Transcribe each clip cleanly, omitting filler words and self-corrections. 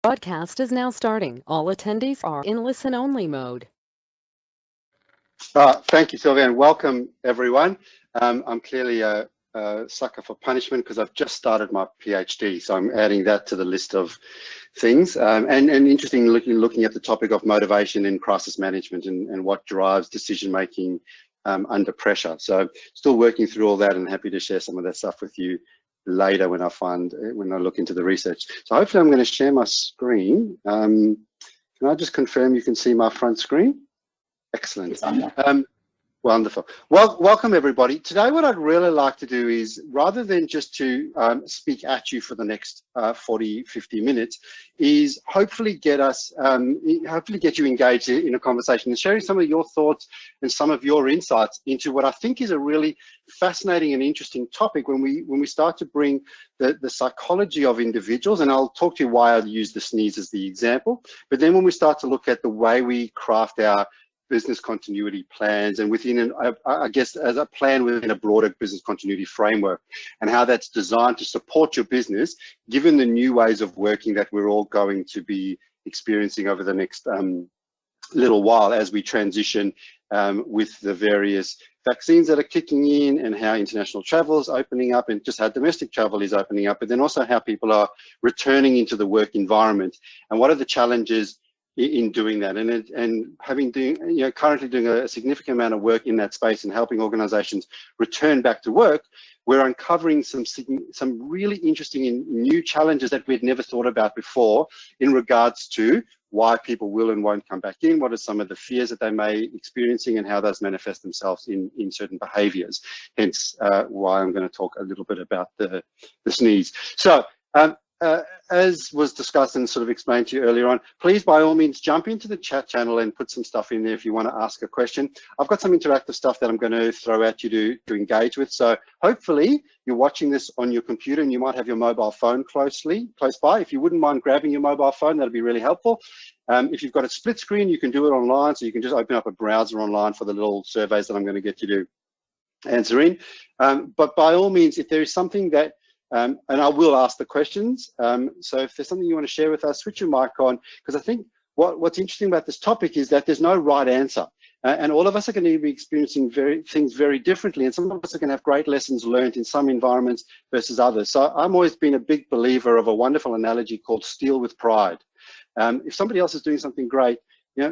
Broadcast is now starting. All attendees are in listen-only mode. Thank you, Sylvia, and welcome everyone. I'm clearly a sucker for punishment because I've just started my PhD, so I'm adding that to the list of things. And interesting looking at the topic of motivation in crisis management and what drives decision making under pressure. So still working through all that, and happy to share some of that stuff with you later when I look into the research. So hopefully I'm going to share my screen. Can I just confirm you can see my front screen? Excellent. Wonderful. Well, welcome everybody. Today what I'd really like to do is, rather than just to speak at you for the next 40, 50 minutes, is hopefully get you engaged in a conversation and sharing some of your thoughts and some of your insights into what I think is a really fascinating and interesting topic when we start to bring the psychology of individuals, and I'll talk to you why I use the sneeze as the example, but then when we start to look at the way we craft our business continuity plans, and within I guess as a plan within a broader business continuity framework, and how that's designed to support your business given the new ways of working that we're all going to be experiencing over the next little while as we transition with the various vaccines that are kicking in, and how international travel is opening up, and just how domestic travel is opening up, but then also how people are returning into the work environment, and what are the challenges in doing that, and currently doing a significant amount of work in that space and helping organizations return back to work. We're uncovering some really interesting and new challenges that we'd never thought about before in regards to why people will and won't come back in, what are some of the fears that they may be experiencing, and how those manifest themselves in certain behaviors. Hence why I'm going to talk a little bit about the sneeze. So as was discussed and sort of explained to you earlier on, please by all means jump into the chat channel and put some stuff in there if you want to ask a question. I've got some interactive stuff that I'm going to throw at you to engage with. So hopefully you're watching this on your computer and you might have your mobile phone close by. If you wouldn't mind grabbing your mobile phone, that'd be really helpful. If you've got a split screen, you can do it online. So you can just open up a browser online for the little surveys that I'm going to get you to answer in. But by all means, if there is something that and I will ask the questions. So if there's something you want to share with us, switch your mic on, because I think what's interesting about this topic is that there's no right answer. And all of us are going to be experiencing things very differently. And some of us are going to have great lessons learned in some environments versus others. So I'm always been a big believer of a wonderful analogy called steal with pride. If somebody else is doing something great,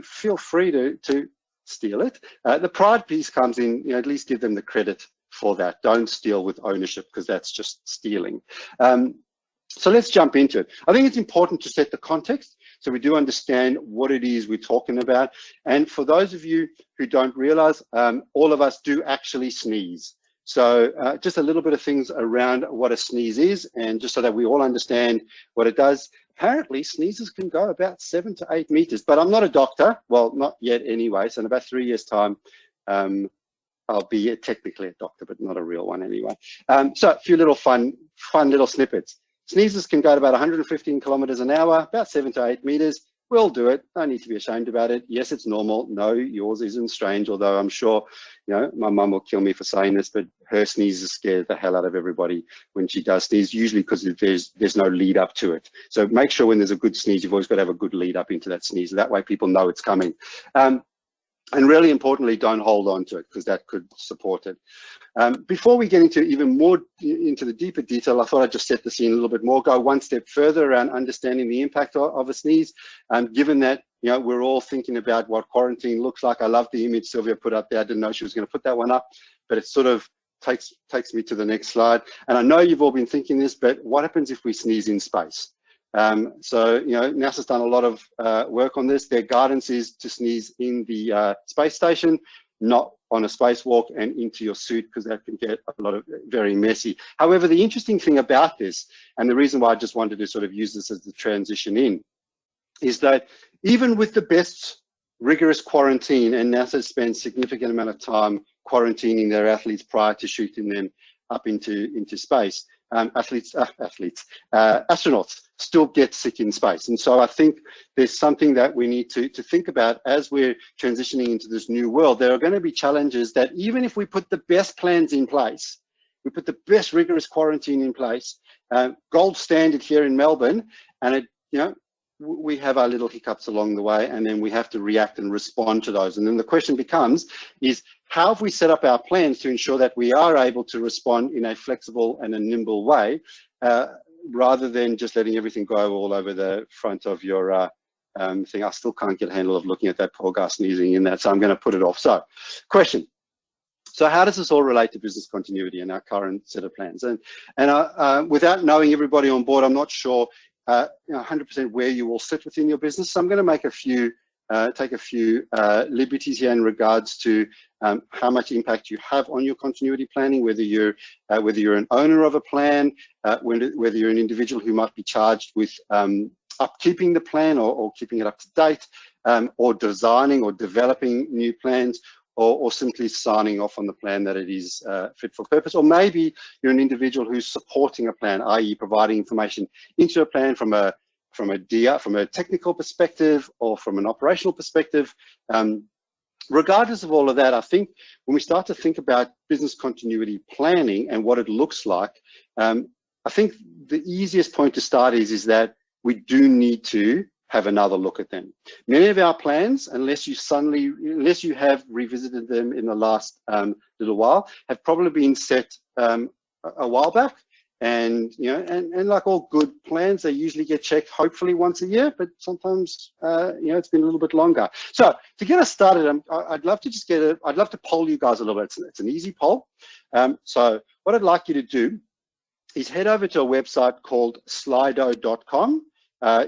feel free to steal it. The pride piece comes in, at least give them the credit for that. Don't steal with ownership, because that's just stealing. So let's jump into it. I think it's important to set the context so we do understand what it is we're talking about. And for those of you who don't realize, all of us do actually sneeze. So just a little bit of things around what a sneeze is, and just so that we all understand what it does. Apparently sneezes can go about 7 to 8 meters, but I'm not a doctor. Well, not yet anyway. So in about 3 years time, I'll be technically a doctor, but not a real one anyway. So a few little fun little snippets. Sneezes can go to about 115 kilometers an hour, about 7 to 8 meters. We'll do it. No need to be ashamed about it. Yes, it's normal. No, yours isn't strange, although I'm sure, my mum will kill me for saying this, but her sneezes scare the hell out of everybody when she does sneeze, usually because there's no lead up to it. So make sure when there's a good sneeze, you've always got to have a good lead up into that sneeze. That way people know it's coming. And really importantly, don't hold on to it, because that could support it. Before we get into even more into the deeper detail, I thought I'd just set the scene a little bit more, go one step further around understanding the impact of a sneeze. Given that we're all thinking about what quarantine looks like. I love the image Sylvia put up there. I didn't know she was going to put that one up, but it sort of takes me to the next slide. And I know you've all been thinking this, but what happens if we sneeze in space? So NASA's done a lot of work on this. Their guidance is to sneeze in the space station, not on a spacewalk and into your suit, because that can get very messy. However, the interesting thing about this, and the reason why I just wanted to sort of use this as the transition in, is that even with the best rigorous quarantine, and NASA spends significant amount of time quarantining their athletes prior to shooting them up into space, astronauts still get sick in space. And so I think there's something that we need to think about as we're transitioning into this new world. There are going to be challenges that even if we put the best plans in place, we put the best rigorous quarantine in place, gold standard here in Melbourne, and it we have our little hiccups along the way, and then we have to react and respond to those. And then the question becomes, is how have we set up our plans to ensure that we are able to respond in a flexible and a nimble way, rather than just letting everything go all over the front of your thing. I still can't get a handle of looking at that poor guy sneezing in that, so I'm going to put it off. So, question. So how does this all relate to business continuity and our current set of plans? And without knowing everybody on board, I'm not sure 100% where you will sit within your business. So I'm going to make take a few liberties here in regards to how much impact you have on your continuity planning, whether you're an owner of a plan, whether you're an individual who might be charged with upkeeping the plan or keeping it up to date, or designing or developing new plans, or simply signing off on the plan that it is fit for purpose. Or maybe you're an individual who's supporting a plan, i.e. providing information into a plan from a technical perspective or from an operational perspective. Regardless of all of that, I think when we start to think about business continuity planning and what it looks like, I think the easiest point to start is that we do need to have another look at them. Many of our plans, unless you have revisited them in the last little while, have probably been set a while back. And and like all good plans, they usually get checked hopefully once a year, but sometimes it's been a little bit longer. So to get us started, I'd love to I'd love to poll you guys a little bit. It's an easy poll. So what I'd like you to do is head over to a website called slido.com.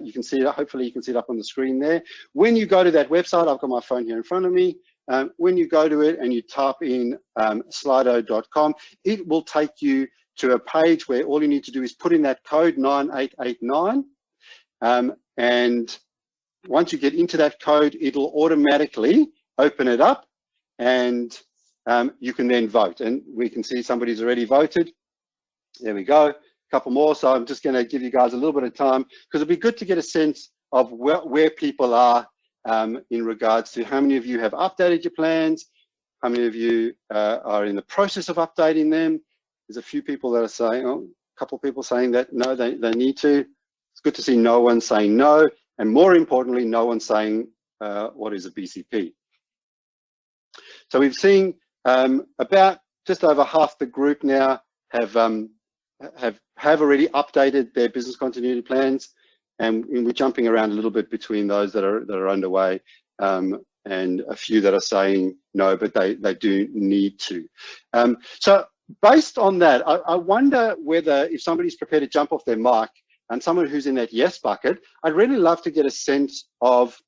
You can see it, hopefully you can see it up on the screen there. When you go to that website, I've got my phone here in front of me. When you go to it and you type in slido.com, it will take you to a page where all you need to do is put in that code 9889. And once you get into that code, it'll automatically open it up, and you can then vote. And we can see somebody's already voted. There we go. Couple more. So I'm just going to give you guys a little bit of time, because it'd be good to get a sense of where people are in regards to how many of you have updated your plans, how many of you are in the process of updating them. There's a few people that are saying, a couple of people saying that no, they need to. It's good to see no one saying no, and more importantly, no one saying what is a BCP. So we've seen about just over half the group now have already updated their business continuity plans, and we're jumping around a little bit between those that are underway, and a few that are saying no, but they do need to. So based on that, I wonder whether, if somebody's prepared to jump off their mic, and someone who's in that yes bucket, I'd really love to get a sense of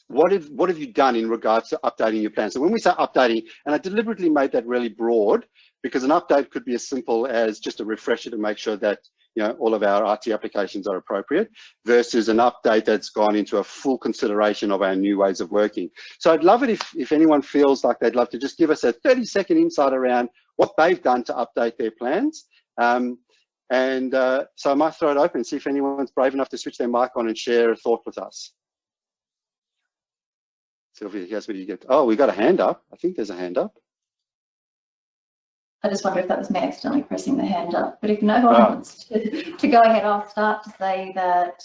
what have you done in regards to updating your plan. So when we say updating, and I deliberately made that really broad, because an update could be as simple as just a refresher to make sure that all of our RT applications are appropriate, versus an update that's gone into a full consideration of our new ways of working. So I'd love it if anyone feels like they'd love to just give us a 30-second insight around what they've done to update their plans. So I might throw it open and see if anyone's brave enough to switch their mic on and share a thought with us. Sylvia, here's what you get. Oh, we got a hand up. I think there's a hand up. I just wonder if that was me accidentally pressing the hand up. But if no one wants to go ahead, I'll start to say that,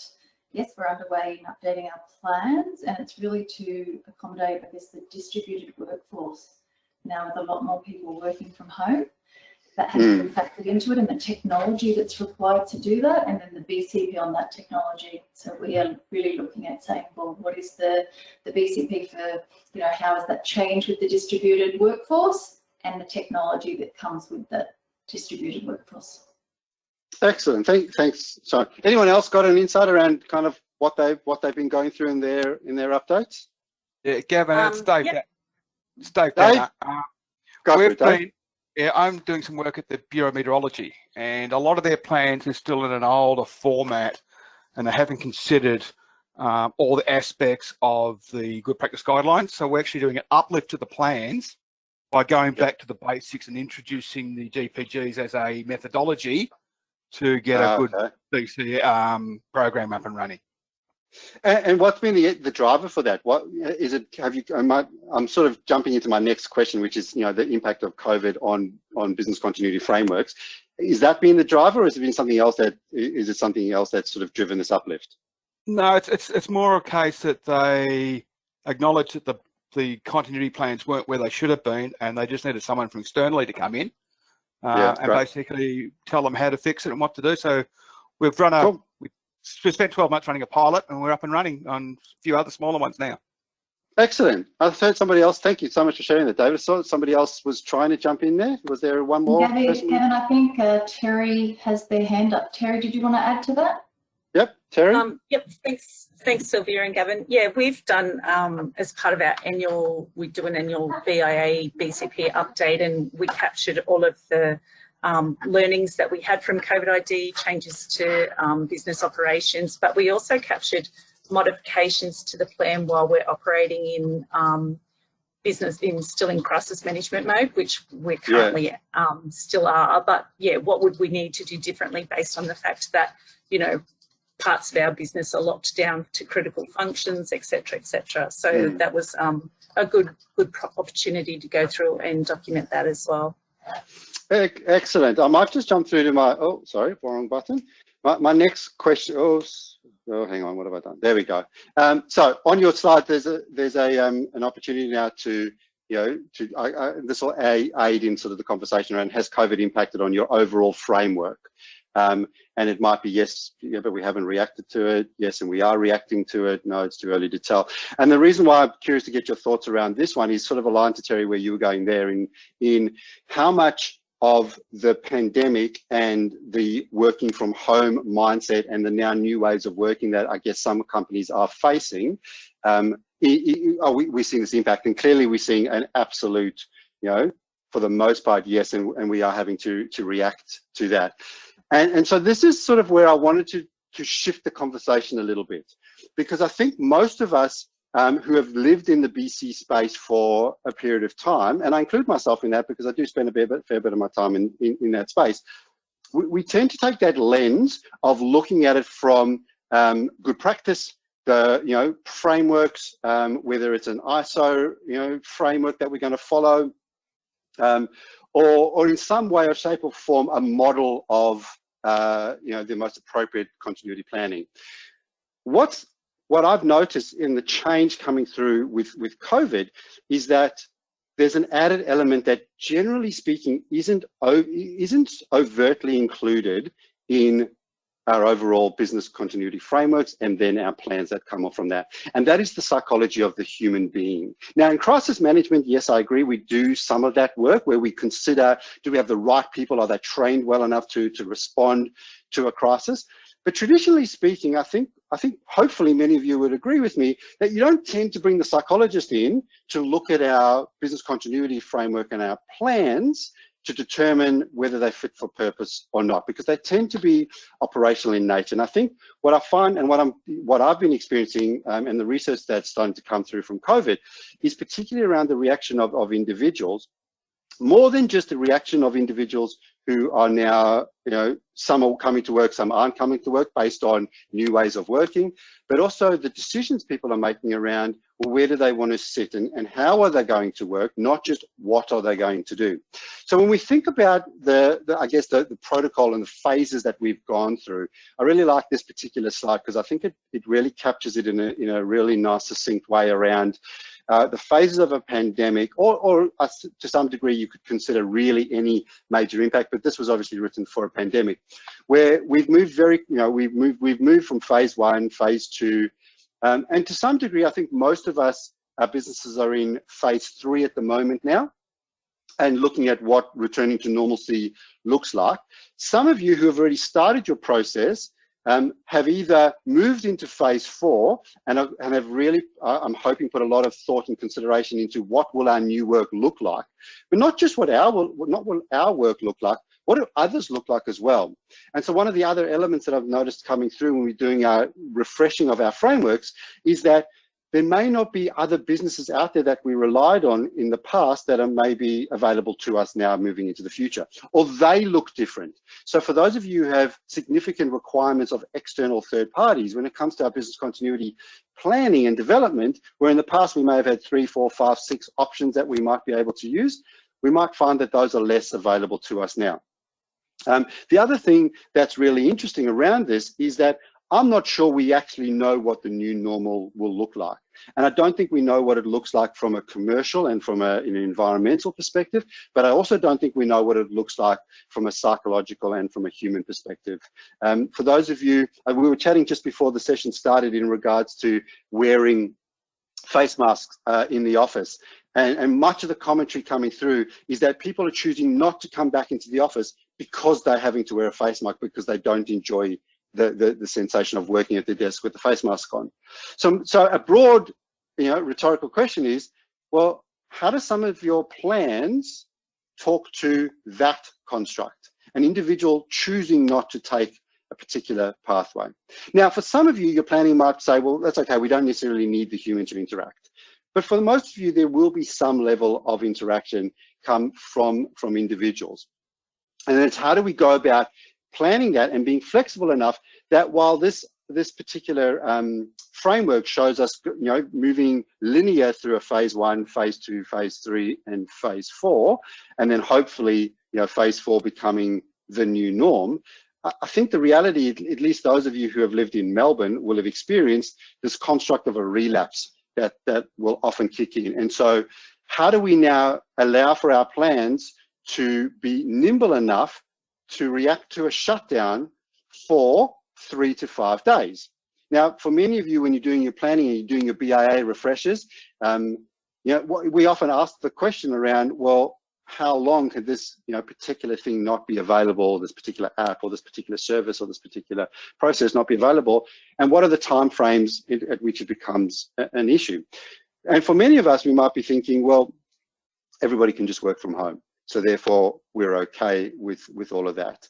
yes, we're underway in updating our plans, and it's really to accommodate, I guess, the distributed workforce. Now, with a lot more people working from home, that has been factored into it, and the technology that's required to do that, and then the BCP on that technology. So we are really looking at saying, well, what is the BCP for, how has that changed with the distributed workforce, and the technology that comes with that distributed workforce. Excellent. Thanks. So, anyone else got an insight around kind of what they've been going through in their updates? Yeah, Gavin, it's Dave. Yeah. It's Dave. I'm doing some work at the Bureau of Meteorology, and a lot of their plans are still in an older format, and they haven't considered all the aspects of the good practice guidelines. So we're actually doing an uplift to the plans by going back to the basics and introducing the GPGs as a methodology to get a good BC program up and running. And what's been the driver for that? What is it? I'm sort of jumping into my next question, which is the impact of COVID on business continuity frameworks. Is that been the driver, or has it been something else that's sort of driven this uplift? No, it's more a case that they acknowledge that the continuity plans weren't where they should have been, and they just needed someone from externally to come in and basically tell them how to fix it and what to do. So we've run we spent 12 months running a pilot, and we're up and running on a few other smaller ones now. Excellent. I've heard somebody else. Thank you so much for sharing that, David. I saw somebody else was trying to jump in there. Was there one more? Gavin, I think Terry has their hand up. Terry, did you want to add to that? Yep, Terry. Yep. Thanks, Sylvia and Gavin. Yeah, we've done as part of our annual, we do an annual BIA BCP update, and we captured all of the learnings that we had from COVID ID, changes to business operations, but we also captured modifications to the plan while we're operating in still in crisis management mode, which we're currently still are. But yeah, what would we need to do differently based on the fact that, you know, parts of our business are locked down to critical functions, et cetera, et cetera. So that was a good opportunity to go through and document that as well. Excellent. I might just jump through to my, sorry, wrong button. My next question, hang on, what have I done? There we go. So on your slide, there's an opportunity now to, this will aid in sort of the conversation around, has COVID impacted on your overall framework? And it might be yes, but we haven't reacted to it. Yes, and we are reacting to it. No, it's too early to tell. And the reason why I'm curious to get your thoughts around this one is sort of aligned to Terry, where you were going there in how much of the pandemic and the working from home mindset and the now new ways of working that I guess some companies are facing, we're seeing this impact. And clearly we're seeing an absolute, for the most part, yes, and we are having to react to that. And so this is sort of where I wanted to shift the conversation a little bit, because I think most of us who have lived in the BC space for a period of time, and I include myself in that because I do spend a fair bit of my time in that space, we tend to take that lens of looking at it from good practice, the frameworks, whether it's an ISO framework that we're going to follow, or in some way or shape or form a model of the most appropriate continuity planning. What I've noticed in the change coming through with COVID is that there's an added element that, generally speaking, isn't overtly included in our overall business continuity frameworks and then our plans that come off from that. And that is the psychology of the human being. Now, in crisis management, yes, I agree, we do some of that work where we consider, do we have the right people? Are they trained well enough to respond to a crisis? But traditionally speaking, I think hopefully many of you would agree with me that you don't tend to bring the psychologist in to look at our business continuity framework and our plans to determine whether they fit for purpose or not, because they tend to be operational in nature. And I think what I find and what I've been experiencing and the research that's starting to come through from COVID is particularly around the reaction of individuals, more than just the reaction of individuals who are now, some are coming to work, some aren't coming to work based on new ways of working, but also the decisions people are making around, well, where do they want to sit and how are they going to work, not just what are they going to do. So when we think about the protocol and the phases that we've gone through, I really like this particular slide because I think it really captures it in a really nice, succinct way around the phases of a pandemic, or to some degree you could consider really any major impact, but this was obviously written for a pandemic, where we've moved we've moved from phase 1, phase 2, and to some degree I think most of us, our businesses are in phase 3 at the moment now, and looking at what returning to normalcy looks like. Some of you who have already started your process have either moved into phase 4 and have really, I'm hoping, put a lot of thought and consideration into what will our new work look like, but not just what our work look like, what do others look like as well? And so one of the other elements that I've noticed coming through when we're doing our refreshing of our frameworks is that there may not be other businesses out there that we relied on in the past that are maybe available to us now moving into the future, or they look different. So for those of you who have significant requirements of external third parties, when it comes to our business continuity planning and development, where in the past we may have had 3, 4, 5, 6 options that we might be able to use, we might find that those are less available to us now. The other thing that's really interesting around this is that I'm not sure we actually know what the new normal will look like. And I don't think we know what it looks like from a commercial and from an environmental perspective, but I also don't think we know what it looks like from a psychological and from a human perspective. For those of you, we were chatting just before the session started in regards to wearing face masks in the office. And much of the commentary coming through is that people are choosing not to come back into the office because they're having to wear a face mask, because they don't enjoy the sensation of working at the desk with the face mask on. So a broad, rhetorical question is, well, how do some of your plans talk to that construct? An individual choosing not to take a particular pathway. Now, for some of you, your planning might say, well, that's okay, we don't necessarily need the human to interact. But for most of you, there will be some level of interaction come from individuals. And then it's how do we go about planning that and being flexible enough that while this particular framework shows us, moving linear through a phase 1, phase 2, phase 3, and phase 4, and then hopefully, phase 4 becoming the new norm. I think the reality, at least those of you who have lived in Melbourne will have experienced this construct of a relapse that will often kick in. And so how do we now allow for our plans to be nimble enough to react to a shutdown for 3 to 5 days? Now, for many of you, when you're doing your planning and you're doing your BIA refreshers, we often ask the question around, well, how long could this particular thing not be available, this particular app or this particular service or this particular process not be available, and what are the time frames at which it becomes an issue? And for many of us, we might be thinking, well, everybody can just work from home, so therefore we're okay with all of that.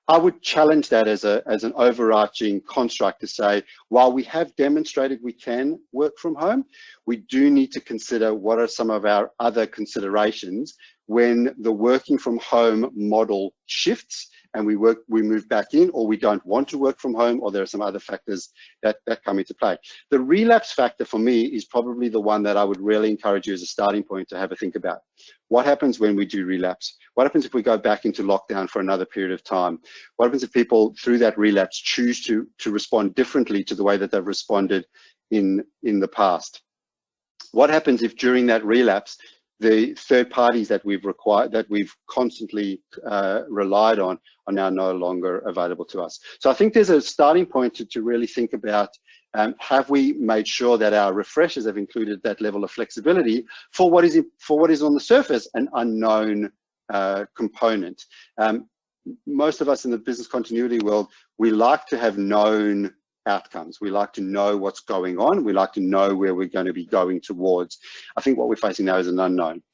I would challenge that as an overarching construct to say, while we have demonstrated we can work from home, we do need to consider what are some of our other considerations when the working from home model shifts and we move back in, or we don't want to work from home, or there are some other factors that come into play. The relapse factor for me is probably the one that I would really encourage you as a starting point to have a think about. What happens when we do relapse? What happens if we go back into lockdown for another period of time? What happens if people through that relapse choose to respond differently to the way that they've responded in the past? What happens if during that relapse, the third parties that we've constantly relied on are now no longer available to us? So I think there's a starting point to really think about, have we made sure that our refreshers have included that level of flexibility for what is on the surface an unknown component. Most of us in the business continuity world, we like to have known outcomes. We like to know what's going on. We like to know where we're going to be going towards. I think what we're facing now is an unknown.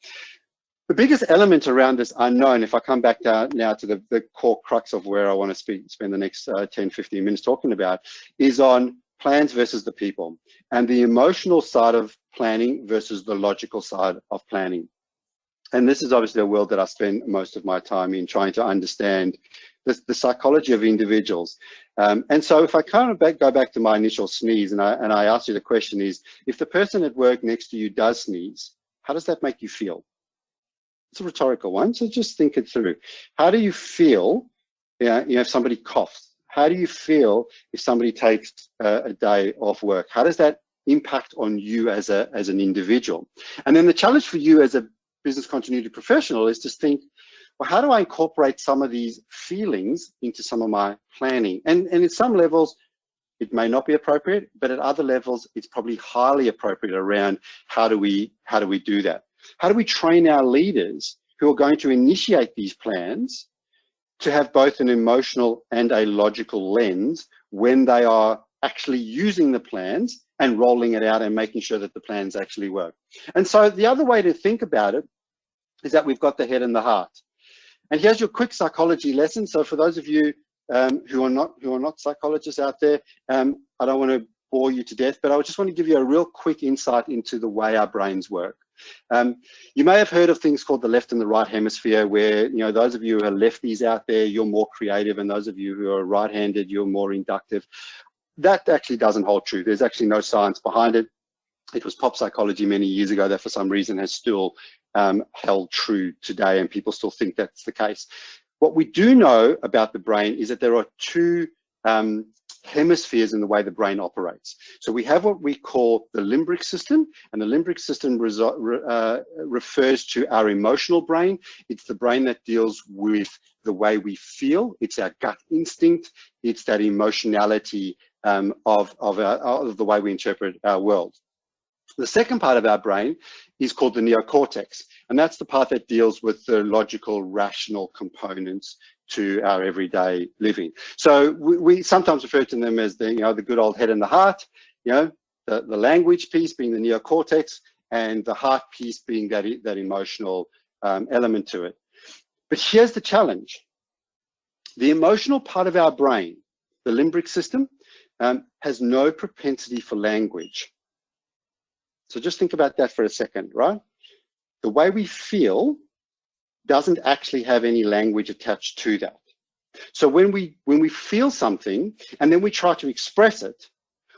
The biggest element around this unknown, if I come back now to the core crux of where I want to spend the next 10, 15 minutes talking about, is on plans versus the people, and the emotional side of planning versus the logical side of planning. And this is obviously a world that I spend most of my time in, trying to understand the psychology of individuals. And so if I kind of go back to my initial sneeze, and I ask you the question is, if the person at work next to you does sneeze, how does that make you feel? It's a rhetorical one, so just think it through. How do you feel if somebody coughs? How do you feel if somebody takes a day off work? How does that impact on you as an individual? And then the challenge for you as a business continuity professional is to think, well, how do I incorporate some of these feelings into some of my planning? And at some levels, it may not be appropriate, but at other levels, it's probably highly appropriate around how do we do that? How do we train our leaders who are going to initiate these plans to have both an emotional and a logical lens when they are actually using the plans and rolling it out and making sure that the plans actually work? And so the other way to think about it is that we've got the head and the heart. And here's your quick psychology lesson. So for those of you who are not psychologists out there, I don't want to bore you to death, but I just want to give you a real quick insight into the way our brains work. You may have heard of things called the left and the right hemisphere, where those of you who are lefties out there, you're more creative, and those of you who are right-handed, you're more inductive. That actually doesn't hold true. There's actually no science behind it. It was pop psychology many years ago that for some reason has still held true today, and people still think that's the case. What we do know about the brain is that there are two hemispheres in the way the brain operates. So we have what we call the limbic system, and the limbic system refers to our emotional brain. It's the brain that deals with the way we feel. It's our gut instinct. It's that emotionality of the way we interpret our world. The second part of our brain is called the neocortex, and that's the part that deals with the logical, rational components to our everyday living. So we sometimes refer to them as the good old head and the heart, the language piece being the neocortex, and the heart piece being that emotional element to it. But here's the challenge. The emotional part of our brain, the limbic system, has no propensity for language. So just think about that for a second, right? The way we feel doesn't actually have any language attached to that. So when we feel something and then we try to express it,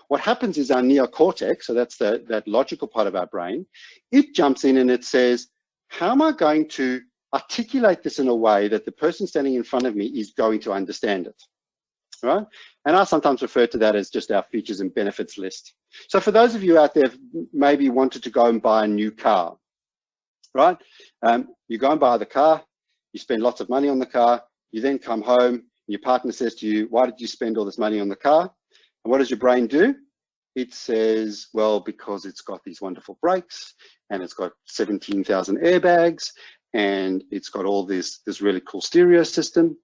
what happens is our neocortex, so that's that logical part of our brain, it jumps in and it says, how am I going to articulate this in a way that the person standing in front of me is going to understand it, right? And I sometimes refer to that as just our features and benefits list. So for those of you out there who maybe wanted to go and buy a new car, right? You go and buy the car, you spend lots of money on the car, you then come home, and your partner says to you, why did you spend all this money on the car? And what does your brain do? It says, well, because it's got these wonderful brakes, and it's got 17,000 airbags, and it's got all this really cool stereo system.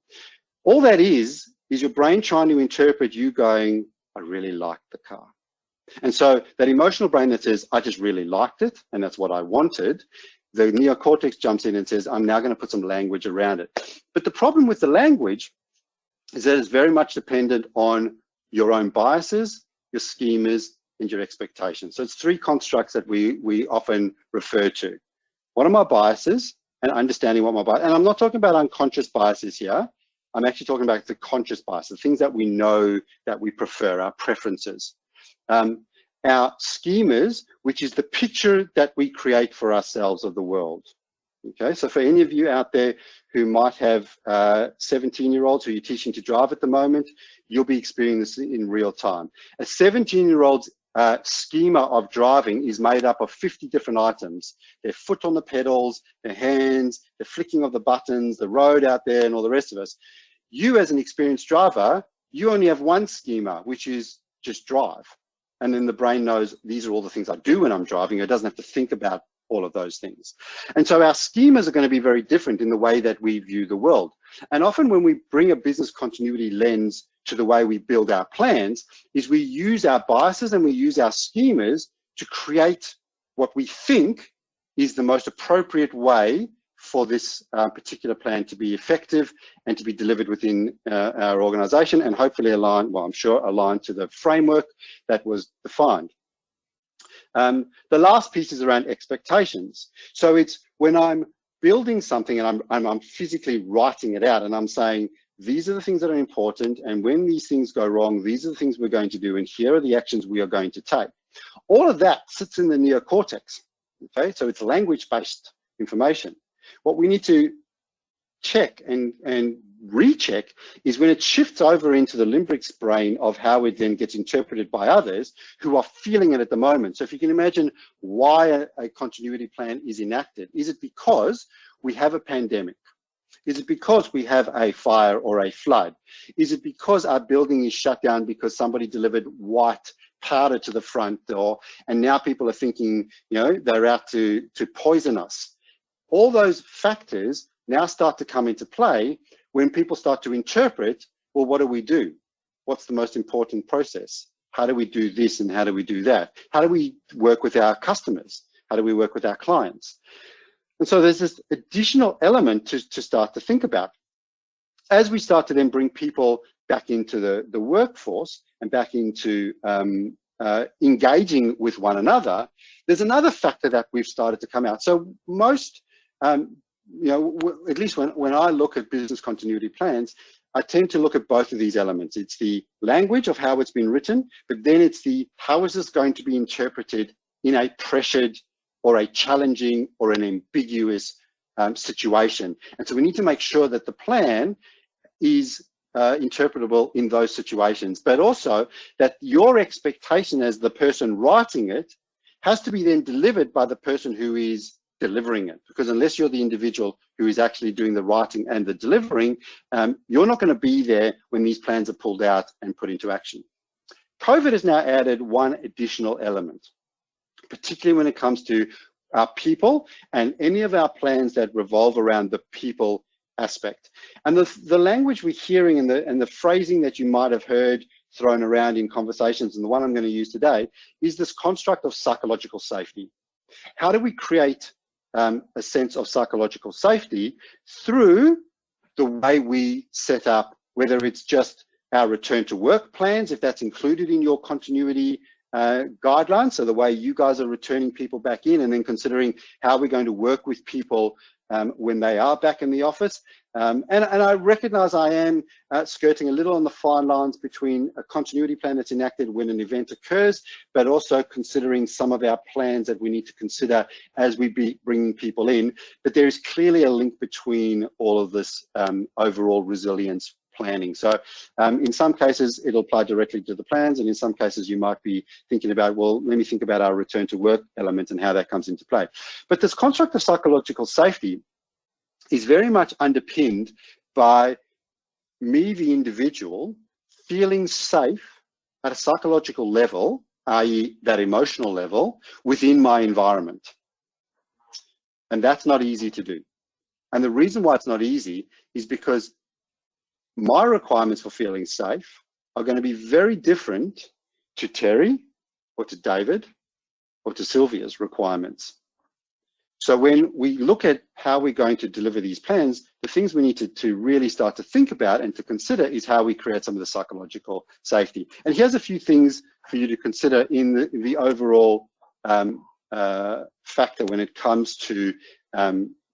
All that is your brain trying to interpret you going, I really like the car. And so that emotional brain that says, I just really liked it, and that's what I wanted, the neocortex jumps in and says, I'm now going to put some language around it. But the problem with the language is that it's very much dependent on your own biases, your schemas, and your expectations. So it's three constructs that we often refer to. What are my biases? And understanding what my bias, and I'm not talking about unconscious biases here. I'm actually talking about the conscious biases, the things that we know that we prefer, our preferences. Our schemas, which is the picture that we create for ourselves of the world. Okay, so for any of you out there who might have 17-year-olds who you're teaching to drive at the moment, you'll be experiencing this in real time. A 17-year-old's schema of driving is made up of 50 different items. Their foot on the pedals, their hands, the flicking of the buttons, the road out there, and all the rest of us. You as an experienced driver, you only have one schema, which is just drive. And then the brain knows these are all the things I do when I'm driving. It doesn't have to think about all of those things. And so our schemas are going to be very different in the way that we view the world. And often when we bring a business continuity lens to the way we build our plans, is we use our biases and we use our schemas to create what we think is the most appropriate way for this particular plan to be effective and to be delivered within our organization, and hopefully aligned, well, I'm sure aligned to the framework that was defined. The last piece is around expectations. So it's when I'm building something and I'm physically writing it out and I'm saying, these are the things that are important, and when these things go wrong, these are the things we're going to do, and here are the actions we are going to take. All of that sits in the neocortex, okay? So it's language-based information. What we need to check and recheck is when it shifts over into the limbic brain of how it then gets interpreted by others who are feeling it at the moment. So if you can imagine why a continuity plan is enacted, is it because we have a pandemic? Is it because we have a fire or a flood? Is it because our building is shut down because somebody delivered white powder to the front door and now people are thinking, they're out to poison us? All those factors now start to come into play when people start to interpret, well, what do we do? What's the most important process? How do we do this and how do we do that? How do we work with our customers? How do we work with our clients? And so there's this additional element to start to think about. As we start to then bring people back into the workforce and back into engaging with one another, there's another factor that we've started to come out. So most, at least when I look at business continuity plans, I tend to look at both of these elements. It's the language of how it's been written, but then it's the how is this going to be interpreted in a pressured or a challenging or an ambiguous situation. And so we need to make sure that the plan is interpretable in those situations, but also that your expectation as the person writing it has to be then delivered by the person who is delivering it, because unless you're the individual who is actually doing the writing and the delivering, you're not going to be there when these plans are pulled out and put into action. COVID has now added one additional element, particularly when it comes to our people and any of our plans that revolve around the people aspect. And the language we're hearing and the phrasing that you might have heard thrown around in conversations, and the one I'm going to use today, is this construct of psychological safety. How do we create a sense of psychological safety through the way we set up, whether it's just our return to work plans, if that's included in your continuity guidelines, so the way you guys are returning people back in, and then considering how we're going to work with people when they are back in the office. And I recognize I am skirting a little on the fine lines between a continuity plan that's enacted when an event occurs, but also considering some of our plans that we need to consider as we be bringing people in. But there is clearly a link between all of this overall resilience planning. So in some cases, it'll apply directly to the plans, and in some cases, you might be thinking about, well, let me think about our return to work element and how that comes into play. But this construct of psychological safety is very much underpinned by me, the individual, feeling safe at a psychological level, i.e. that emotional level, within my environment. And that's not easy to do. And the reason why it's not easy is because my requirements for feeling safe are going to be very different to Terry or to David or to Sylvia's requirements. So when we look at how we're going to deliver these plans, the things we need to really start to think about and to consider is how we create some of the psychological safety. And here's a few things for you to consider in the overall factor when it comes to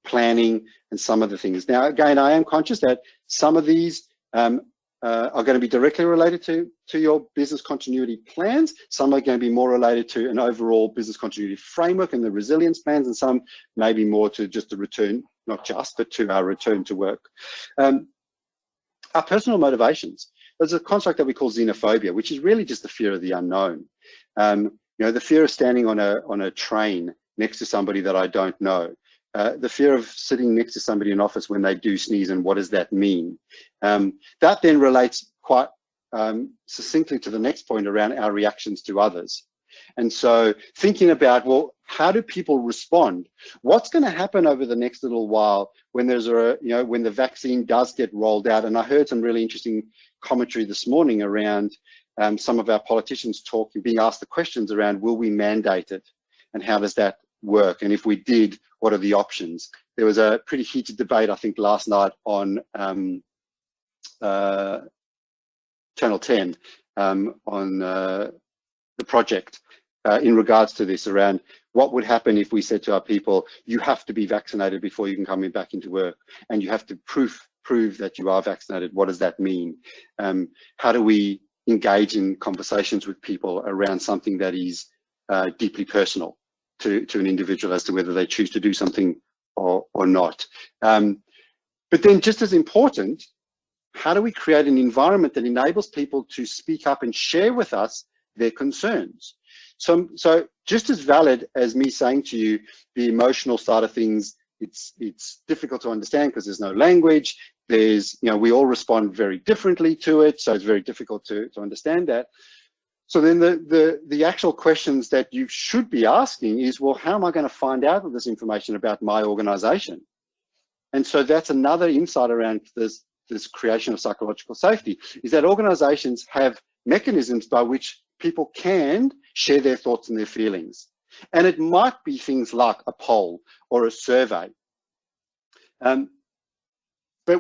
planning and some of the things. Now, again, I am conscious that some of these are going to be directly related to your business continuity plans. Some are going to be more related to an overall business continuity framework and the resilience plans, and some may be more to just a return, not just, but to our return to work. Our personal motivations. There's a construct that we call xenophobia, which is really just the fear of the unknown. You know, the fear of standing on a train next to somebody that I don't know. The fear of sitting next to somebody in office when they do sneeze, and what does that mean? That then relates quite succinctly to the next point around our reactions to others. And so thinking about, well, how do people respond? What's going to happen over the next little while when there's when the vaccine does get rolled out? And I heard some really interesting commentary this morning around some of our politicians being asked the questions around, will we mandate it? And how does that work? And if we did, what are the options? There was a pretty heated debate, I think, last night on Channel 10 on the project in regards to this, around what would happen if we said to our people, you have to be vaccinated before you can come back into work, and you have to prove that you are vaccinated. What does that mean? How do we engage in conversations with people around something that is deeply personal to an individual as to whether they choose to do something or not? But then, just as important, how do we create an environment that enables people to speak up and share with us their concerns? So just as valid as me saying to you, the emotional side of things, it's difficult to understand because there's no language. There's, we all respond very differently to it, so it's very difficult to understand that. So then the actual questions that you should be asking is, well, how am I going to find out this information about my organization? And so that's another insight around this creation of psychological safety, is that organizations have mechanisms by which people can share their thoughts and their feelings. And it might be things like a poll or a survey. But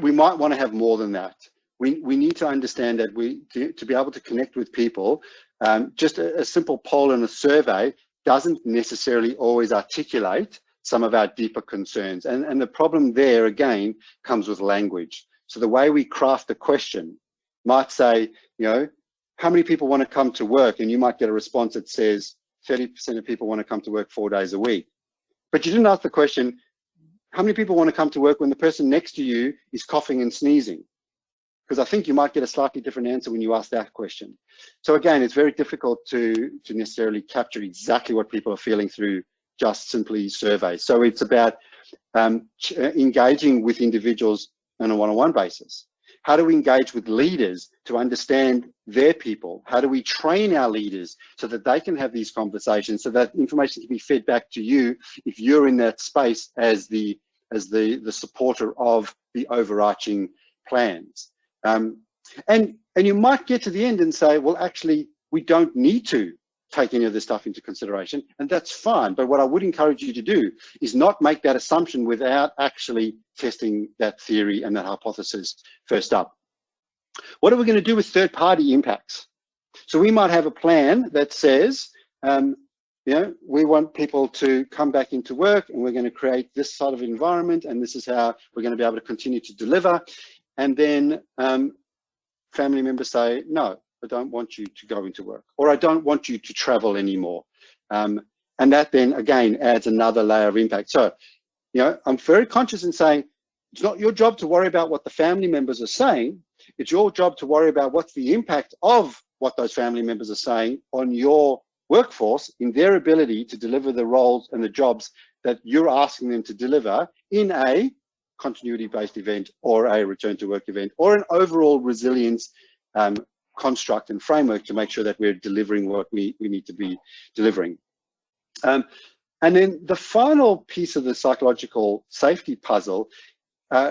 we might want to have more than that. We need to understand that to be able to connect with people, just a simple poll and a survey doesn't necessarily always articulate some of our deeper concerns. And the problem there, again, comes with language. So the way we craft a question might say, how many people want to come to work? And you might get a response that says 30% of people want to come to work 4 days a week. But you didn't ask the question, how many people want to come to work when the person next to you is coughing and sneezing? Because I think you might get a slightly different answer when you ask that question. So again, it's very difficult to necessarily capture exactly what people are feeling through just simply surveys. So it's about engaging with individuals on a one-on-one basis. How do we engage with leaders to understand their people? How do we train our leaders so that they can have these conversations, so that information can be fed back to you if you're in that space as the supporter of the overarching plans? And you might get to the end and say, well, actually, we don't need to take any of this stuff into consideration, and that's fine. But what I would encourage you to do is not make that assumption without actually testing that theory and that hypothesis first up. What are we going to do with third-party impacts? So we might have a plan that says, we want people to come back into work, and we're going to create this sort of environment, and this is how we're going to be able to continue to deliver. And then family members say, no, I don't want you to go into work, or I don't want you to travel anymore. And that then, again, adds another layer of impact. So, I'm very conscious in saying, it's not your job to worry about what the family members are saying. It's your job to worry about what's the impact of what those family members are saying on your workforce in their ability to deliver the roles and the jobs that you're asking them to deliver in a continuity-based event or a return to work event or an overall resilience construct and framework to make sure that we're delivering what we need to be delivering. And then the final piece of the psychological safety puzzle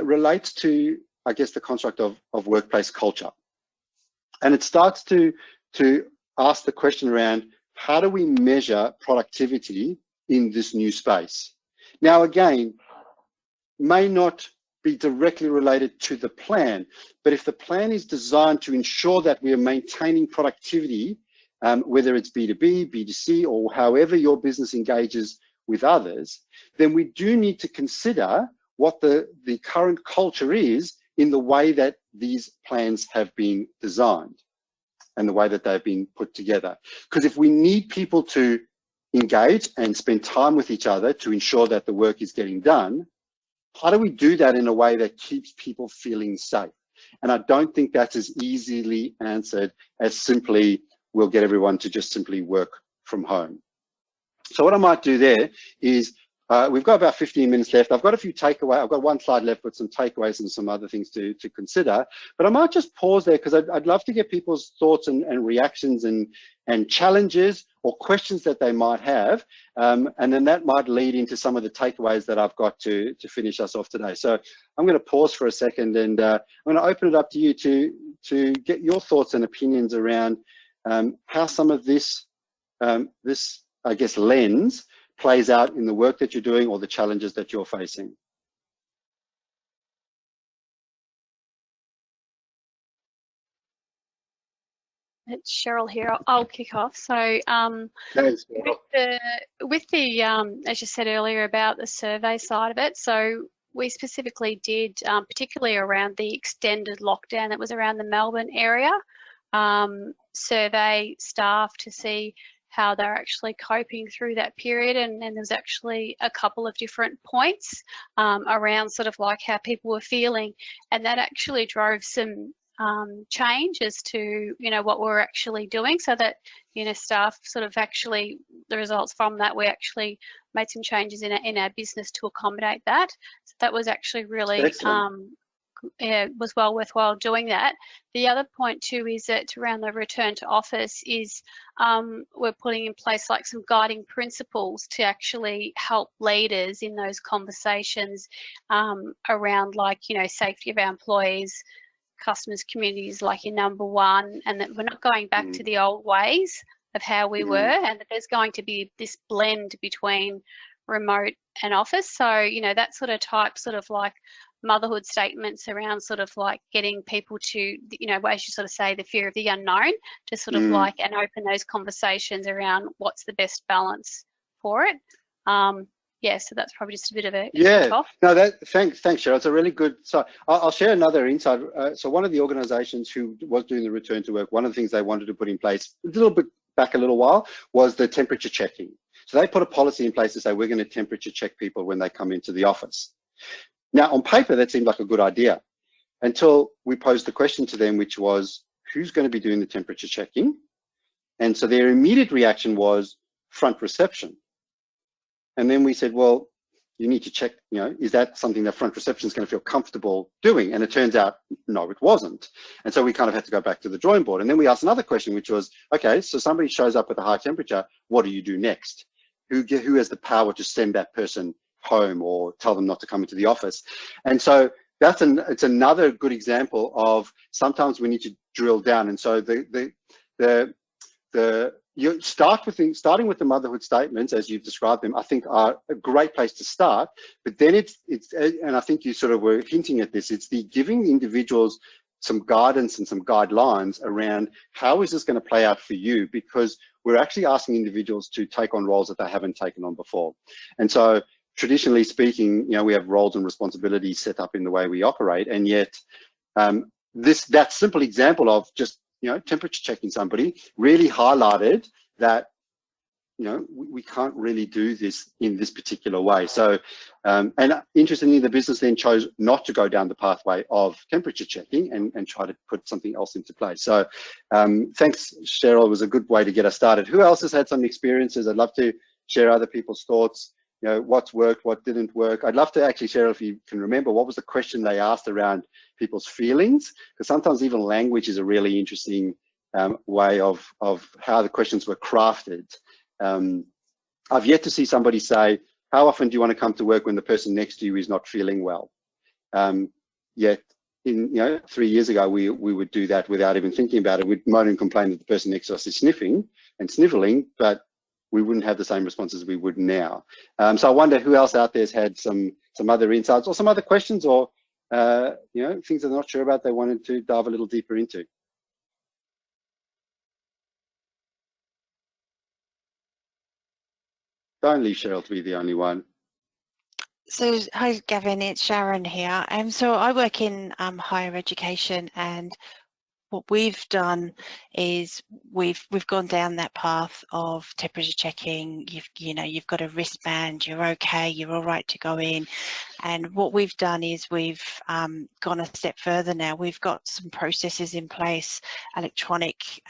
relates to, I guess, the construct of workplace culture. And it starts to ask the question around, how do we measure productivity in this new space? Now, again, may not be directly related to the plan, but if the plan is designed to ensure that we are maintaining productivity, whether it's B2B, B2C, or however your business engages with others, then we do need to consider what the current culture is in the way that these plans have been designed and the way that they've been put together. Because if we need people to engage and spend time with each other to ensure that the work is getting done, how do we do that in a way that keeps people feeling safe? And I don't think that's as easily answered as simply, we'll get everyone to just simply work from home. So what I might do there is, we've got about 15 minutes left. I've got a few takeaways. I've got one slide left with some takeaways and some other things to consider. But I might just pause there because I'd love to get people's thoughts and reactions and challenges or questions that they might have. And then that might lead into some of the takeaways that I've got to finish us off today. So I'm going to pause for a second, and I'm going to open it up to you to get your thoughts and opinions around how some of this, I guess, lens plays out in the work that you're doing or the challenges that you're facing. It's Cheryl here. I'll kick off. So Thanks, with the as you said earlier about the survey side of it, so we specifically did, particularly around the extended lockdown that was around the Melbourne area, survey staff to see how they're actually coping through that period, and there's actually a couple of different points around sort of like how people were feeling, and that actually drove some change as to what we're actually doing, so that staff sort of actually, the results from that, we actually made some changes in our business to accommodate that. So that was actually really was well worthwhile doing that. The other point too is that around the return to office is we're putting in place like some guiding principles to actually help leaders in those conversations around like safety of our employees, customers, communities, like your number one, and that we're not going back to the old ways of how we were, and that there's going to be this blend between remote and office. So that sort of type, sort of like motherhood statements around sort of like getting people to, as you sort of say, the fear of the unknown, to sort of like, and open those conversations around what's the best balance for it. Yeah, so that's probably just a bit of a off. No, thanks, Cheryl. It's a really good. So I'll share another insight. So one of the organisations who was doing the return to work, one of the things they wanted to put in place a little bit back a little while was the temperature checking. So they put a policy in place to say we're going to temperature check people when they come into the office. Now, on paper, that seemed like a good idea. until we posed the question to them, which was, who's going to be doing the temperature checking? And so their immediate reaction was front reception. And then we said, well, you need to check, is that something that front reception is going to feel comfortable doing? And it turns out, no, it wasn't. And so we kind of had to go back to the drawing board. And then we asked another question, which was, okay, so somebody shows up with a high temperature, what do you do next? Who has the power to send that person home or tell them not to come into the office? And so it's another good example of sometimes we need to drill down. And so you starting with the motherhood statements as you've described them, I think are a great place to start. But then it's and I think you sort of were hinting at this, it's the giving individuals some guidance and some guidelines around how is this going to play out for you, because we're actually asking individuals to take on roles that they haven't taken on before. And so traditionally speaking, we have roles and responsibilities set up in the way we operate, and yet that simple example of just temperature checking somebody really highlighted that we can't really do this in this particular way. So and interestingly, the business then chose not to go down the pathway of temperature checking and try to put something else into place. So thanks, Cheryl. It was a good way to get us started. Who else has had some experiences? I'd love to share other people's thoughts. What's worked, what didn't work. I'd love to actually share, if you can remember, what was the question they asked around people's feelings, because sometimes even language is a really interesting way of how the questions were crafted. I've yet to see somebody say, how often do you want to come to work when the person next to you is not feeling well? Yet, 3 years ago, we would do that without even thinking about it. We'd moan and complain that the person next to us is sniffing and sniveling, but we wouldn't have the same responses we would now. So I wonder who else out there has had some other insights or some other questions, or things they're not sure about they wanted to dive a little deeper into. Don't leave Cheryl to be the only one. So, hi Gavin, it's Sharon here. So I work in higher education, and what we've done is we've gone down that path of temperature checking. You've got a wristband, you're okay, you're all right to go in. And what we've done is we've gone a step further now. We've got some processes in place, electronic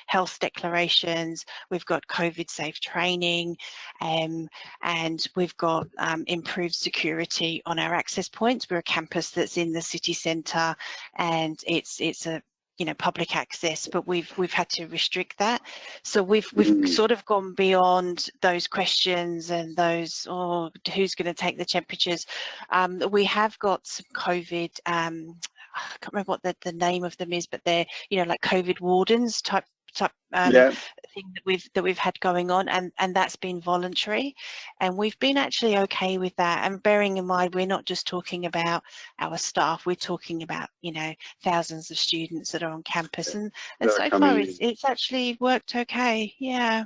health declarations, we've got COVID safe training, and we've got improved security on our access points. We're a campus that's in the city centre, and it's a public access, but we've had to restrict that. So we've sort of gone beyond those questions and those, who's going to take the temperatures. We have got some COVID, I can't remember what the name of them is, but they're like COVID wardens type thing that we've had going on, and that's been voluntary, and we've been actually okay with that. And bearing in mind, we're not just talking about our staff, we're talking about thousands of students that are on campus, and so far it's actually worked okay. Yeah,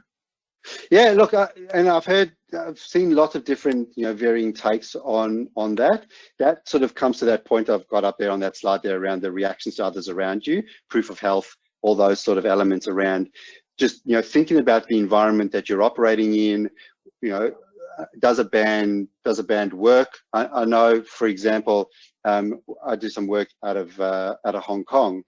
look, and I've seen lots of different varying takes on that. That sort of comes to that point I've got up there on that slide there around the reactions to others around you, proof of health, all those sort of elements around just thinking about the environment that you're operating in. Does a band work? I know, for example, I do some work out of Hong Kong,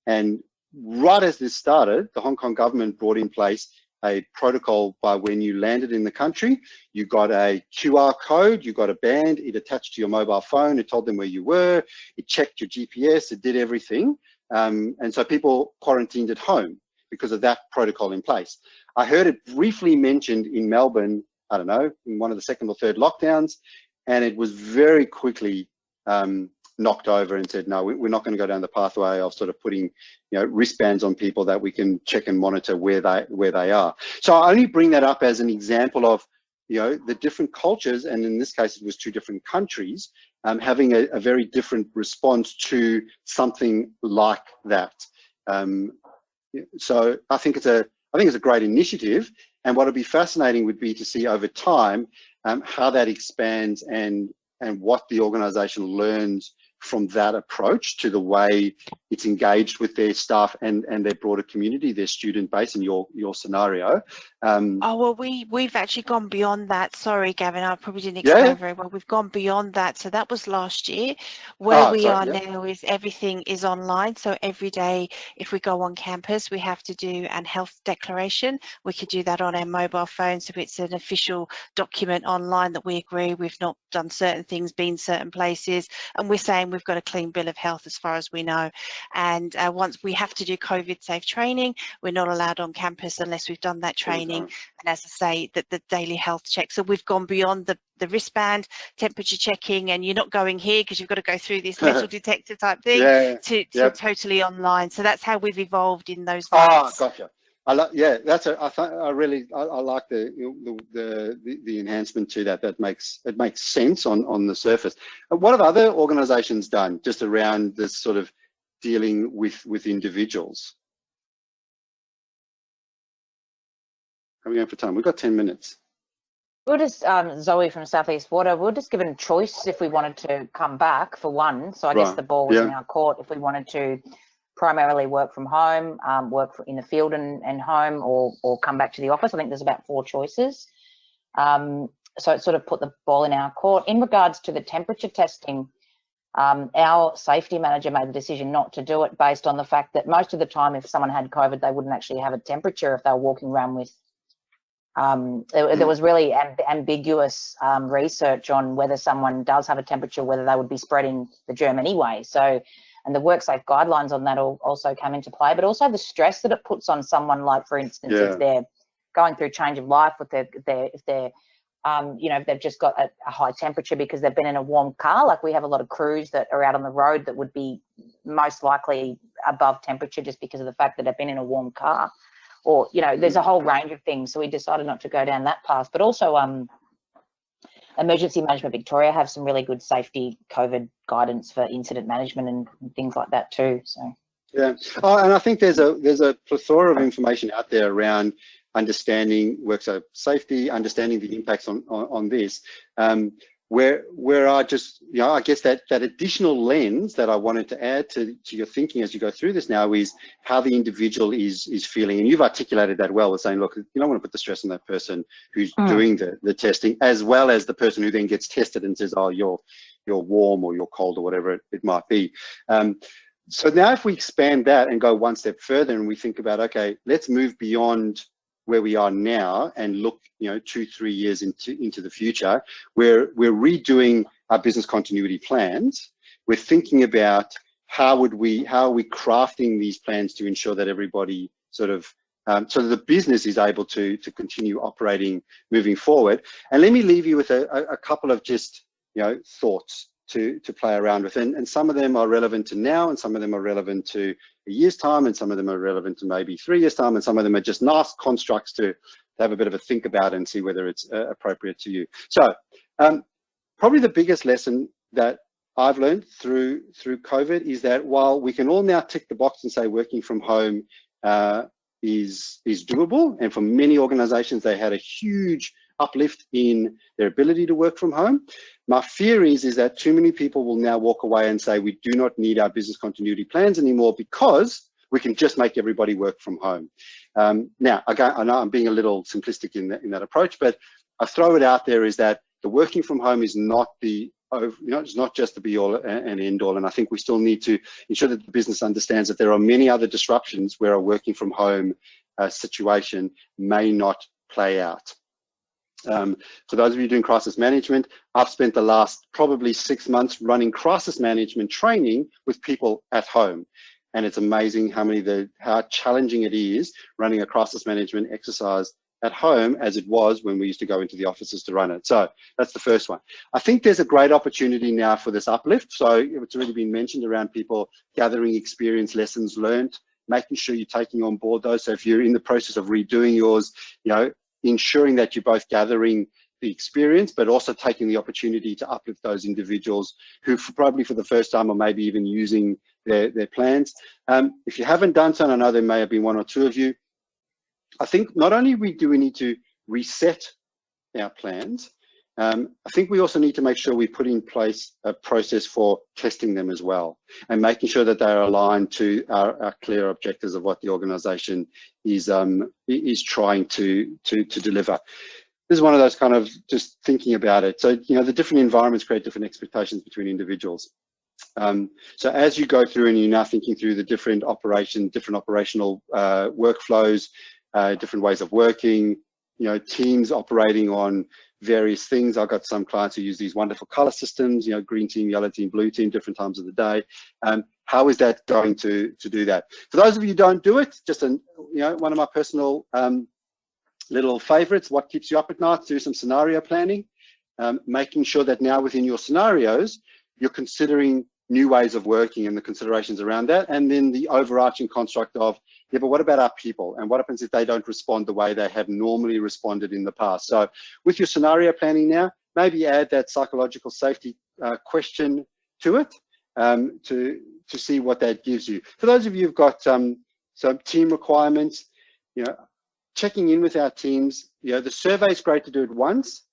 and right as this started, the Hong Kong government brought in place a protocol by when you landed in the country, you got a QR code, you got a band, it attached to your mobile phone, it told them where you were, it checked your GPS, it did everything. And so people quarantined at home because of that protocol in place. I heard it briefly mentioned in Melbourne, I don't know, in one of the second or third lockdowns, and it was very quickly knocked over and said, no, we're not going to go down the pathway of sort of putting wristbands on people that we can check and monitor where they are. So I only bring that up as an example of the different cultures, and in this case it was 2 different countries, having a very different response to something like that. So I think it's a great initiative, and what would be fascinating would be to see over time how that expands and what the organisation learns from that approach to the way it's engaged with their staff and their broader community, their student base in your scenario. Oh, well, we've actually gone beyond that. Sorry, Gavin, I probably didn't Yeah. explain very well. We've gone beyond that. So that was last year. Where we sorry, are yeah. now is everything is online. So every day, if we go on campus, we have to do an health declaration. We could do that on our mobile phone. So it's an official document online that we agree we've not done certain things, been certain places. And we're saying we've got a clean bill of health as far as we know. And once we have to do COVID safe training, we're not allowed on campus unless we've done that training. And as I say, that the daily health check. So we've gone beyond the wristband temperature checking, and you're not going here because you've got to go through this metal detector type thing, to totally online. So that's how we've evolved in those months. Gotcha. I like, yeah, that's I like the enhancement to that. It makes sense on the surface. What have other organisations done just around this sort of dealing with individuals? How are we going for time? We've got 10 minutes. We're just, Zoe from Southeast Water, we're just given a choice if we wanted to come back for one. So I guess the ball was in our court if we wanted to primarily work from home, work in the field and home, or come back to the office. I think there's about 4 choices. So it sort of put the ball in our court. In regards to the temperature testing, our safety manager made the decision not to do it based on the fact that most of the time if someone had COVID, they wouldn't actually have a temperature if they were walking around with there was really ambiguous research on whether someone does have a temperature, whether they would be spreading the germ anyway. So, and the WorkSafe guidelines on that also come into play, but also the stress that it puts on someone, like for instance, if they're going through change of life, if they're you know, if they've just got a high temperature because they've been in a warm car. Like we have a lot of crews that are out on the road that would be most likely above temperature just because of the fact that they've been in a warm car. Or, you know, there's a whole range of things. So we decided not to go down that path. But also Emergency Management Victoria have some really good safety COVID guidance for incident management and things like that too. So yeah, and I think there's a plethora of information out there around understanding workplace safety, understanding the impacts on this. Where I just, you know, I guess that additional lens that I wanted to add to your thinking as you go through this now is how the individual is feeling. And you've articulated that well with saying, look, you don't want to put the stress on that person who's doing the testing, as well as the person who then gets tested and says, oh, you're warm or you're cold or whatever it might be. So now if we expand that and go one step further and we think about, okay, let's move beyond where we are now and look, you know, 2-3 years into the future, where we're redoing our business continuity plans. We're thinking about how are we crafting these plans to ensure that everybody sort of so that the business is able to continue operating moving forward. And let me leave you with a couple of just, you know, thoughts to play around with, and some of them are relevant to now, and some of them are relevant to a year's time, and some of them are relevant to maybe 3 years' time, and some of them are just nice constructs to have a bit of a think about and see whether it's appropriate to you. So probably the biggest lesson that I've learned through COVID is that while we can all now tick the box and say working from home is doable, and for many organizations they had a huge uplift in their ability to work from home. My fear is that too many people will now walk away and say we do not need our business continuity plans anymore because we can just make everybody work from home. Now, again, I know I'm being a little simplistic in that approach, but I throw it out there is that the working from home is not it's not just the be all and end all. And I think we still need to ensure that the business understands that there are many other disruptions where a working from home situation may not play out. For those of you doing crisis management, I've spent the last probably 6 months running crisis management training with people at home. And it's amazing how challenging it is running a crisis management exercise at home as it was when we used to go into the offices to run it. So that's the first one. I think there's a great opportunity now for this uplift. So it's already been mentioned around people gathering experience, lessons learned, making sure you're taking on board those. So if you're in the process of redoing yours, you know, ensuring that you're both gathering the experience, but also taking the opportunity to uplift those individuals who probably for the first time or maybe even using their plans. If you haven't done so, and I know there may have been 1 or 2 of you, I think not only do we need to reset our plans, I think we also need to make sure we put in place a process for testing them as well, and making sure that they're aligned to our clear objectives of what the organisation is trying to deliver. This is one of those kind of just thinking about it. So, you know, the different environments create different expectations between individuals. So as you go through and you're now thinking through the different operational workflows, different ways of working, you know, teams operating on various things. I've got some clients who use these wonderful color systems, you know, green team, yellow team, blue team, different times of the day. How is that going to do that? For those of you who don't do it, just you know, one of my personal little favorites, what keeps you up at night, do some scenario planning, making sure that now within your scenarios, you're considering new ways of working and the considerations around that, and then the overarching construct of, yeah, but what about our people? And what happens if they don't respond the way they have normally responded in the past? So with your scenario planning now, maybe add that psychological safety question to it to see what that gives you. For those of you who've got some team requirements, you know, checking in with our teams, you know, the survey is great to do it once,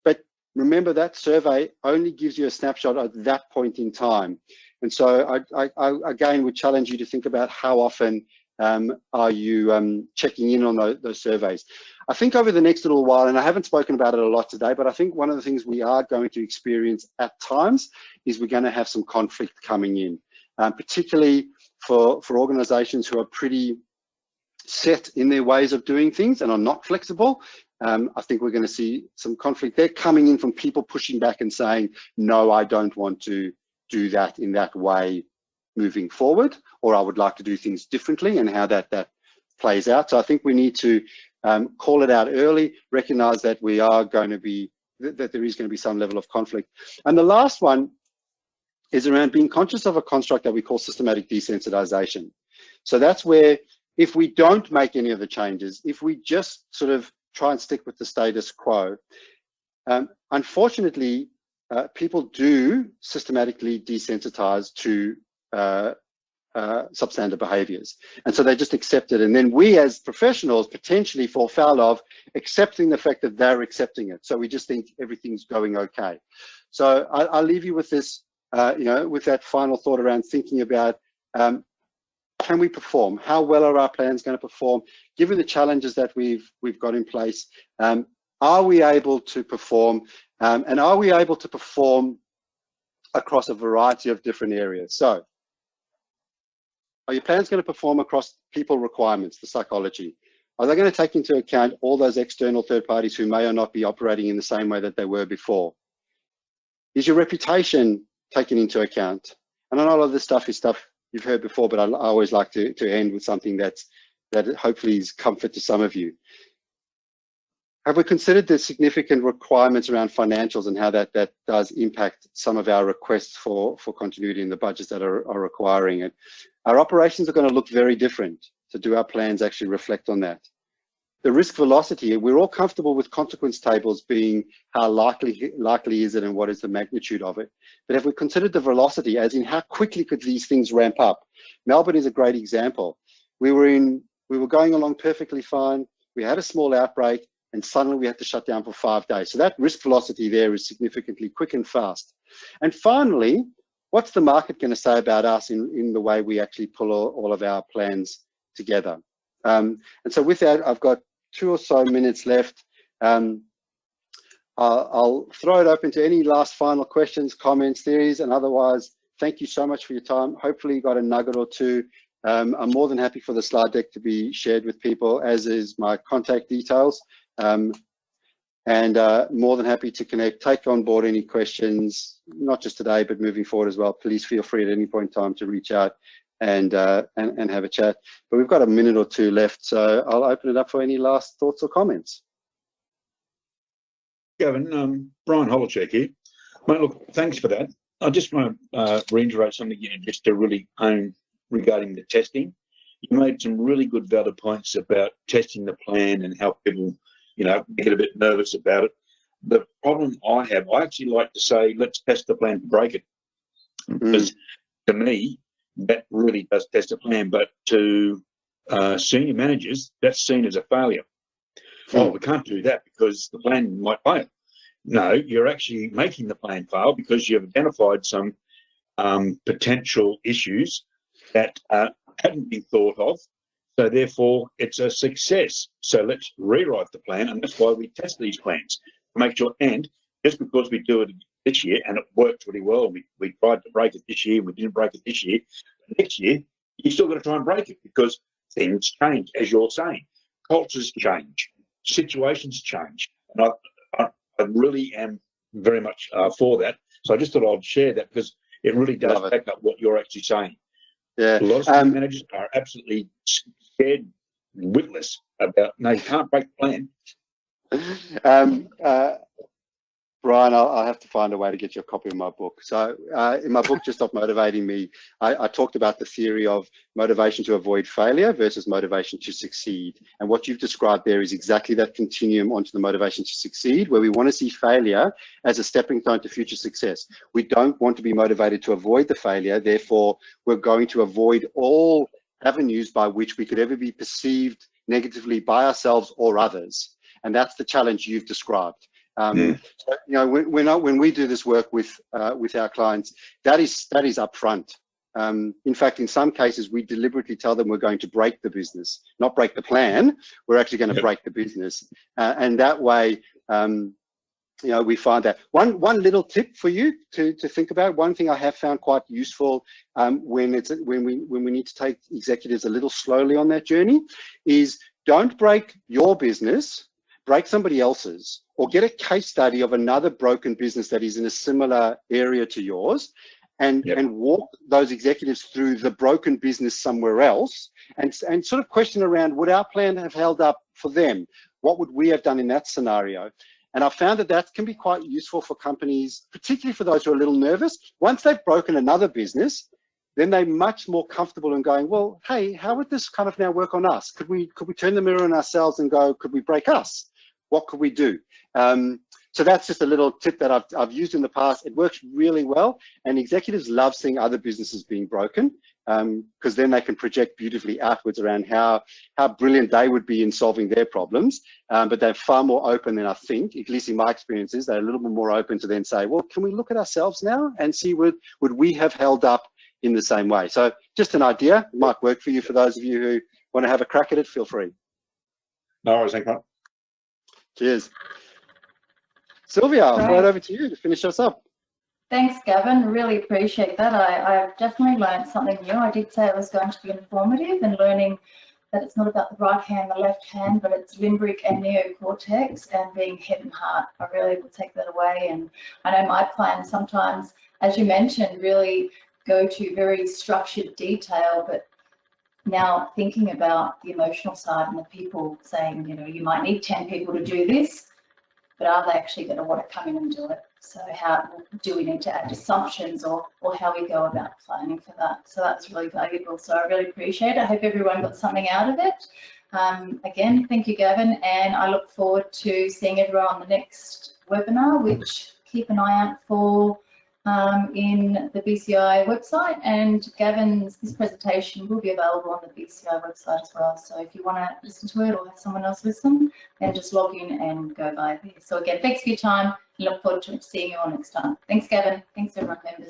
but remember that survey only gives you a snapshot at that point in time. And so I again would challenge you to think about how often are you checking in on those surveys. I think over the next little while, and I haven't spoken about it a lot today, but I think one of the things we are going to experience at times is we're going to have some conflict coming in, particularly for organizations who are pretty set in their ways of doing things and are not flexible. I think we're going to see some conflict there coming in from people pushing back and saying, no, I don't want to do that in that way moving forward, or I would like to do things differently, and how that plays out. So I think we need to call it out early, recognize that we are going to be, that there is going to be some level of conflict. And the last one is around being conscious of a construct that we call systematic desensitization. So that's where, if we don't make any of the changes, if we just sort of try and stick with the status quo, unfortunately, people do systematically desensitize to substandard behaviors. And so they just accept it. And then we as professionals potentially fall foul of accepting the fact that they're accepting it. So we just think everything's going okay. So I'll leave you with this, you know, with that final thought around thinking about, can we perform? How well are our plans going to perform? Given the challenges that we've got in place, are we able to perform? And are we able to perform across a variety of different areas? So, are your plans going to perform across people requirements, the psychology? Are they going to take into account all those external third parties who may or not be operating in the same way that they were before? Is your reputation taken into account? And I know a lot of this stuff is stuff you've heard before, but I always like to end with something that hopefully is comfort to some of you. Have we considered the significant requirements around financials and how that does impact some of our requests for continuity in the budgets that are requiring it? Our operations are going to look very different. So do our plans actually reflect on that? The risk velocity, we're all comfortable with consequence tables being how likely is it and what is the magnitude of it. But if we considered the velocity, as in how quickly could these things ramp up? Melbourne is a great example. We were going along perfectly fine. We had a small outbreak and suddenly we had to shut down for 5 days. So that risk velocity there is significantly quick and fast. And finally, what's the market going to say about us in the way we actually pull all of our plans together? And so with that, I've got 2 or so minutes left. I'll throw it open to any last final questions, comments, theories, and otherwise, thank you so much for your time. Hopefully you got a nugget or two. I'm more than happy for the slide deck to be shared with people, as is my contact details. And more than happy to connect, take on board any questions, not just today, but moving forward as well. Please feel free at any point in time to reach out and have a chat. But we've got a minute or two left, so I'll open it up for any last thoughts or comments. Gavin, Brian Holacek here. Mate, look, thanks for that. I just want to reiterate something just to really own regarding the testing. You made some really good valid points about testing the plan and how people, you know, get a bit nervous about it. The problem I have, I actually like to say, let's test the plan to break it. Because to me, that really does test a plan, but to senior managers, that's seen as a failure. Oh, we can't do that because the plan might fail. No, you're actually making the plan fail because you've identified some potential issues that hadn't been thought of. So therefore, it's a success. So let's rewrite the plan, and that's why we test these plans to make sure. And just because we do it this year and it worked really well, we tried to break it this year, we didn't break it this year. Next year, you still got to try and break it because things change, as you're saying. Cultures change, situations change, and I really am very much for that. So I just thought I'd share that because it really does back up what you're actually saying. Yeah, a lot of managers are absolutely scared witless about, no, you can't break the plan. Brian, I'll have to find a way to get you a copy of my book. So in my book, Just Stop Motivating Me, I talked about the theory of motivation to avoid failure versus motivation to succeed. And what you've described there is exactly that continuum onto the motivation to succeed, where we want to see failure as a stepping stone to future success. We don't want to be motivated to avoid the failure. Therefore, we're going to avoid all avenues by which we could ever be perceived negatively by ourselves or others. And that's the challenge you've described. So, you know, when we do this work with our clients, that is upfront. In fact, in some cases, we deliberately tell them we're going to break the business, not break the plan. We're actually going to break the business, and that way, you know, we find that one little tip for you to think about. One thing I have found quite useful when we need to take executives a little slowly on that journey is don't break your business. Break somebody else's, or get a case study of another broken business that is in a similar area to yours, and walk those executives through the broken business somewhere else, and sort of question around, would our plan have held up for them? What would we have done in that scenario? And I found that can be quite useful for companies, particularly for those who are a little nervous. Once they've broken another business, then they're much more comfortable in going, well, hey, how would this kind of now work on us? Could we turn the mirror on ourselves and go, could we break us? What could we do? So that's just a little tip that I've used in the past. It works really well, and executives love seeing other businesses being broken because then they can project beautifully outwards around how brilliant they would be in solving their problems. But they're far more open than I think, at least in my experiences, they're a little bit more open to then say, well, can we look at ourselves now and see would we have held up in the same way? So just an idea, it might work for you. For those of you who want to have a crack at it, feel free. No worries, thank you. Cheers. Sylvia, I'll throw it over to you to finish us up. Thanks, Gavin. Really appreciate that. I've definitely learned something new. I did say it was going to be informative, and learning that it's not about the right hand, the left hand, but it's limbic and neocortex and being head and heart. I really will take that away. And I know my plans sometimes, as you mentioned, really go to very structured detail, but now thinking about the emotional side and the people saying, you know, you might need 10 people to do this, but are they actually going to want to come in and do it? So how do we need to add assumptions or how we go about planning for that? So that's really valuable. So I really appreciate it. I hope everyone got something out of it. Again, thank you, Gavin. And I look forward to seeing everyone on the next webinar, which keep an eye out for in the BCI website, and this presentation will be available on the BCI website as well. So if you want to listen to it or have someone else listen, then just log in and go by there. So again, thanks for your time, and look forward to seeing you all next time. Thanks, Gavin. Thanks, everyone, members.